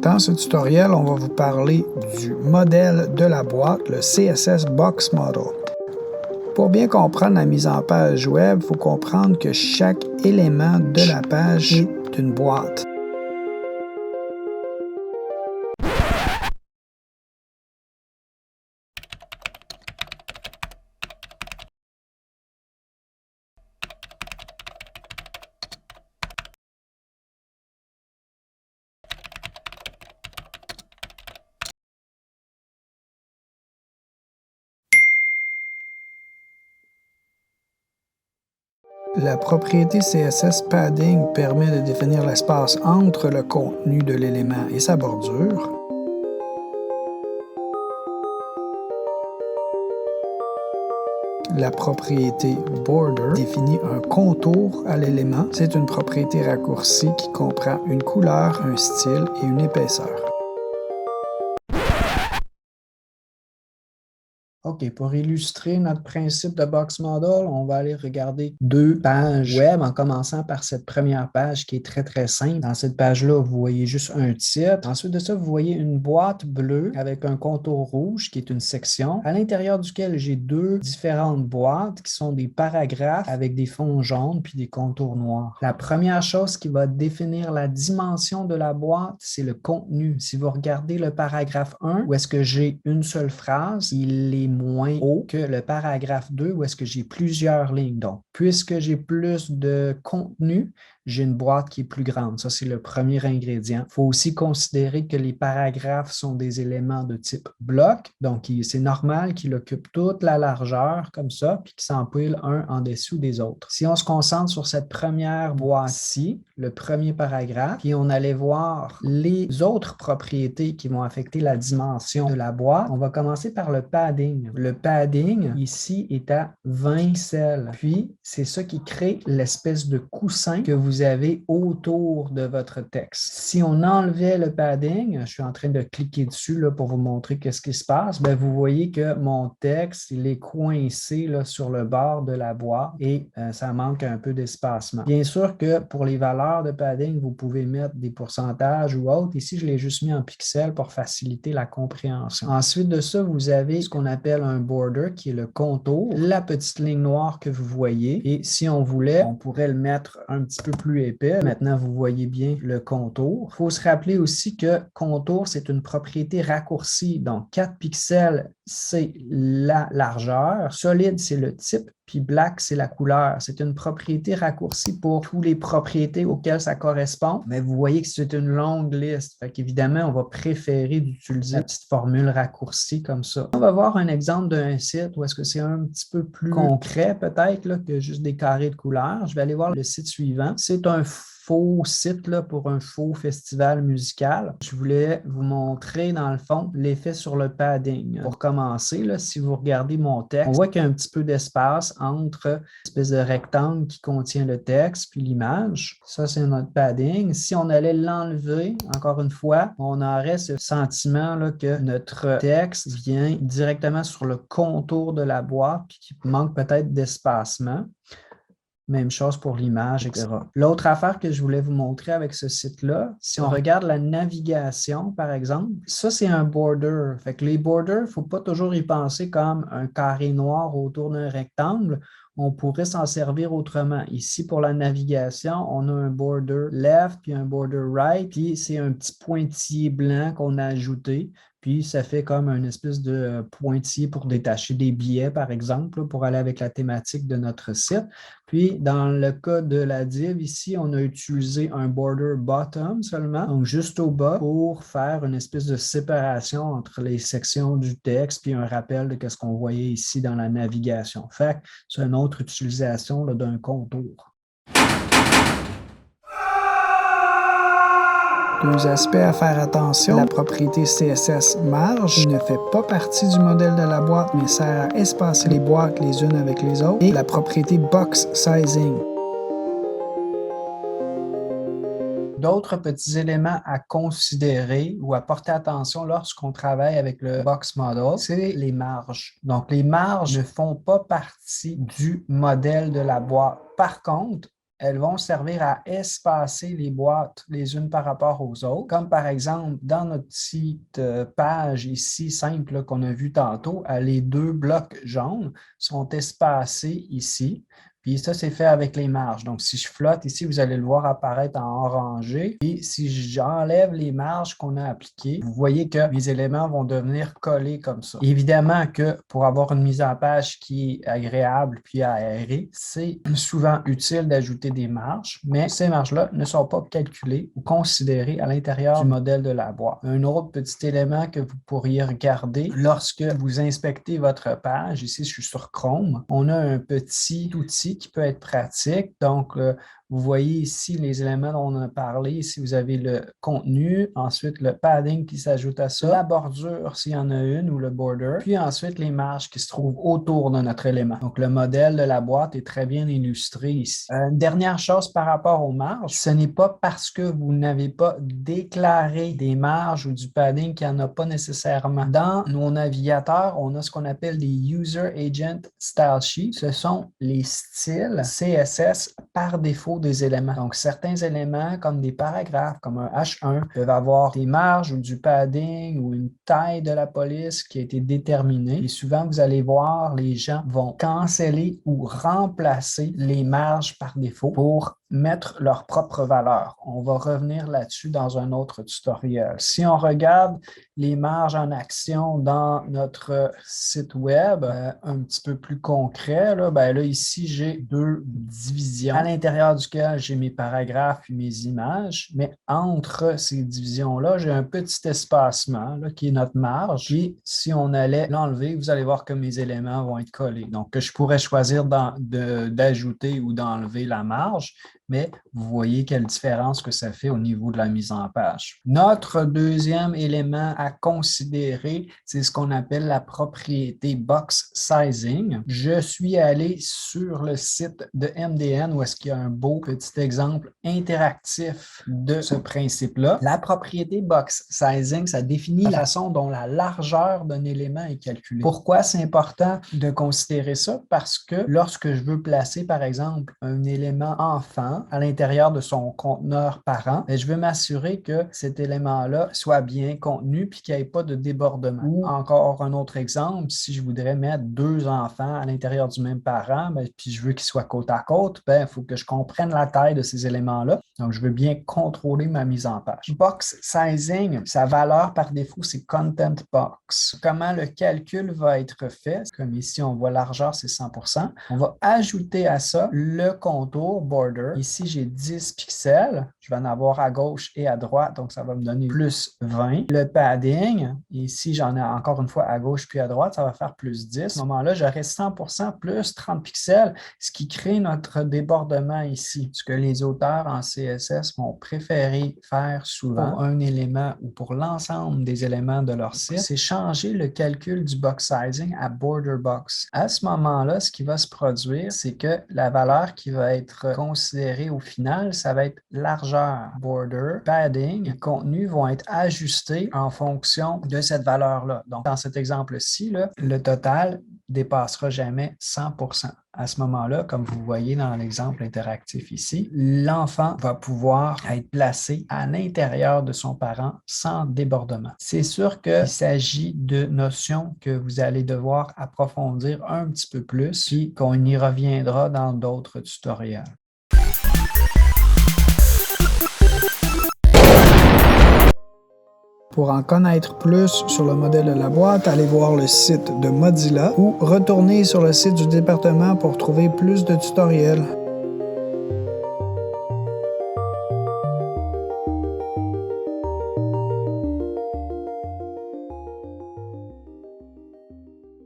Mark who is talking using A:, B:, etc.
A: Dans ce tutoriel, on va vous parler du modèle de la boîte, le CSS Box Model. Pour bien comprendre la mise en page web, il faut comprendre que chaque élément de la page est une boîte. La propriété CSS Padding permet de définir l'espace entre le contenu de l'élément et sa bordure. La propriété Border définit un contour à l'élément. C'est une propriété raccourcie qui comprend une couleur, un style et une épaisseur. OK, pour illustrer notre principe de Box Model, on va aller regarder deux pages web en commençant par cette première page qui est très simple. Dans cette page-là, vous voyez juste un titre. Ensuite de ça, vous voyez une boîte bleue avec un contour rouge qui est une section, à l'intérieur duquel j'ai deux différentes boîtes qui sont des paragraphes avec des fonds jaunes puis des contours noirs. La première chose qui va définir la dimension de la boîte, c'est le contenu. Si vous regardez le paragraphe 1, où est-ce que j'ai une seule phrase, il est moins haut que le paragraphe 2 où est-ce que j'ai plusieurs lignes. Donc, puisque j'ai plus de contenu, j'ai une boîte qui est plus grande. Ça, c'est le premier ingrédient. Il faut aussi considérer que les paragraphes sont des éléments de type bloc. Donc, c'est normal qu'ils occupent toute la largeur comme ça, puis qu'ils s'empilent un en dessous des autres. Si on se concentre sur cette première boîte-ci, le premier paragraphe, puis on allait voir les autres propriétés qui vont affecter la dimension de la boîte, on va commencer par le padding. Le padding, ici, est à 20 celles. Puis, c'est ça qui crée l'espèce de coussin que vous avez autour de votre texte. Si on enlevait le padding, je suis en train de cliquer dessus là, pour vous montrer qu'est-ce qui se passe, bien, vous voyez que mon texte, il est coincé là, sur le bord de la boîte et ça manque un peu d'espacement. Bien sûr que pour les valeurs de padding, vous pouvez mettre des pourcentages ou autres. Ici, je l'ai juste mis en pixels pour faciliter la compréhension. Ensuite de ça, vous avez ce qu'on appelle un border qui est le contour, la petite ligne noire que vous voyez. Et si on voulait, on pourrait le mettre un petit peu plus épais. Maintenant, vous voyez bien le contour. Il faut se rappeler aussi que contour, c'est une propriété raccourcie. Donc, 4 pixels, c'est la largeur. Solide, c'est le type. Puis black, c'est la couleur. C'est une propriété raccourcie pour toutes les propriétés auxquelles ça correspond. Mais vous voyez que c'est une longue liste. Fait qu'évidemment, on va préférer d'utiliser la petite formule raccourcie comme ça. On va voir un exemple d'un site où est-ce que c'est un petit peu plus concret peut-être là, que juste des carrés de couleurs. Je vais aller voir le site suivant. C'est un faux site là, pour un faux festival musical. Je voulais vous montrer, dans le fond, l'effet sur le padding. Pour commencer, là, si vous regardez mon texte, on voit qu'il y a un petit peu d'espace entre l'espèce de rectangle qui contient le texte puis l'image. Ça, c'est notre padding. Si on allait l'enlever, encore une fois, on aurait ce sentiment là, que notre texte vient directement sur le contour de la boîte puis qu'il manque peut-être d'espacement. Même chose pour l'image, etc. L'autre affaire que je voulais vous montrer avec ce site-là, si on regarde la navigation, par exemple, ça, c'est un border. Fait que les borders, il ne faut pas toujours y penser comme un carré noir autour d'un rectangle. On pourrait s'en servir autrement. Ici, pour la navigation, on a un border left puis un border right, puis c'est un petit pointillé blanc qu'on a ajouté. Puis, ça fait comme une espèce de pointillé pour détacher des billets, par exemple, là, pour aller avec la thématique de notre site. Puis, dans le cas de la div, ici, on a utilisé un border bottom seulement, donc juste au bas, pour faire une espèce de séparation entre les sections du texte, puis un rappel de ce qu'on voyait ici dans la navigation. Fait que c'est une autre utilisation là, d'un contour. Deux aspects à faire attention. La propriété CSS marge ne fait pas partie du modèle de la boîte, mais sert à espacer les boîtes les unes avec les autres. Et la propriété box sizing. D'autres petits éléments à considérer ou à porter attention lorsqu'on travaille avec le Box Model, c'est les marges. Donc, les marges ne font pas partie du modèle de la boîte. Par contre, elles vont servir à espacer les boîtes les unes par rapport aux autres. Comme par exemple, dans notre petite page ici, simple qu'on a vu tantôt, les deux blocs jaunes sont espacés ici. Puis ça, c'est fait avec les marges. Donc, si je flotte ici, vous allez le voir apparaître en orangé. Et si j'enlève les marges qu'on a appliquées, vous voyez que mes éléments vont devenir collés comme ça. Évidemment que pour avoir une mise en page qui est agréable puis aérée, c'est souvent utile d'ajouter des marges, mais ces marges-là ne sont pas calculées ou considérées à l'intérieur du modèle de la boîte. Un autre petit élément que vous pourriez regarder lorsque vous inspectez votre page, ici je suis sur Chrome, on a un petit outil qui peut être pratique. Donc, vous voyez ici les éléments dont on a parlé. Ici, vous avez le contenu, ensuite le padding qui s'ajoute à ça, la bordure s'il y en a une ou le border, puis ensuite les marges qui se trouvent autour de notre élément. Donc, le modèle de la boîte est très bien illustré ici. Une dernière chose par rapport aux marges, ce n'est pas parce que vous n'avez pas déclaré des marges ou du padding qu'il n'y en a pas nécessairement. Dans nos navigateurs, on a ce qu'on appelle des User Agent Style Sheets. Ce sont les styles CSS par défaut des éléments. Donc, certains éléments, comme des paragraphes, comme un H1, peuvent avoir des marges ou du padding ou une taille de la police qui a été déterminée. Et souvent, vous allez voir, les gens vont canceller ou remplacer les marges par défaut pour mettre leur propre valeur. On va revenir là-dessus dans un autre tutoriel. Si on regarde les marges en action dans notre site web, un petit peu plus concret, là ici, j'ai deux divisions à l'intérieur duquel j'ai mes paragraphes et mes images, mais entre ces divisions-là, j'ai un petit espacement là, qui est notre marge. Puis, si on allait l'enlever, vous allez voir que mes éléments vont être collés. Donc, je pourrais choisir d'ajouter ou d'enlever la marge, mais vous voyez quelle différence que ça fait au niveau de la mise en page. Notre deuxième élément à considérer, c'est ce qu'on appelle la propriété box sizing. Je suis allé sur le site de MDN où est-ce qu'il y a un beau petit exemple interactif de ce principe-là. La propriété box sizing, ça définit la façon dont la largeur d'un élément est calculée. Pourquoi c'est important de considérer ça? Parce que lorsque je veux placer, par exemple, un élément enfant à l'intérieur de son conteneur parent, je veux m'assurer que cet élément-là soit bien contenu puis qu'il n'y ait pas de débordement. Ou encore un autre exemple, si je voudrais mettre deux enfants à l'intérieur du même parent, puis je veux qu'ils soient côte à côte, il faut que je comprenne la taille de ces éléments-là. Donc, je veux bien contrôler ma mise en page. Box sizing, sa valeur par défaut, c'est content box. Comment le calcul va être fait? Comme ici, on voit largeur, c'est 100%. On va ajouter à ça le contour border. Ici, j'ai 10 pixels. Je vais en avoir à gauche et à droite, donc ça va me donner plus 20. Le padding, ici, j'en ai encore une fois à gauche puis à droite, ça va faire plus 10. À ce moment-là, j'aurai 100% plus 30 pixels, ce qui crée notre débordement ici. Ce que les auteurs en CSS vont préférer faire souvent pour un élément ou pour l'ensemble des éléments de leur site, c'est changer le calcul du box sizing à border box. À ce moment-là, ce qui va se produire, c'est que la valeur qui va être considérée au final, ça va être largeur, border, padding, et contenu vont être ajustés en fonction de cette valeur-là. Donc, dans cet exemple-ci, le total dépassera jamais 100%. À ce moment-là, comme vous voyez dans l'exemple interactif ici, l'enfant va pouvoir être placé à l'intérieur de son parent sans débordement. C'est sûr qu'il s'agit de notions que vous allez devoir approfondir un petit peu plus, puis qu'on y reviendra dans d'autres tutoriels. Pour en connaître plus sur le modèle de la boîte, allez voir le site de Mozilla ou retournez sur le site du département pour trouver plus de tutoriels.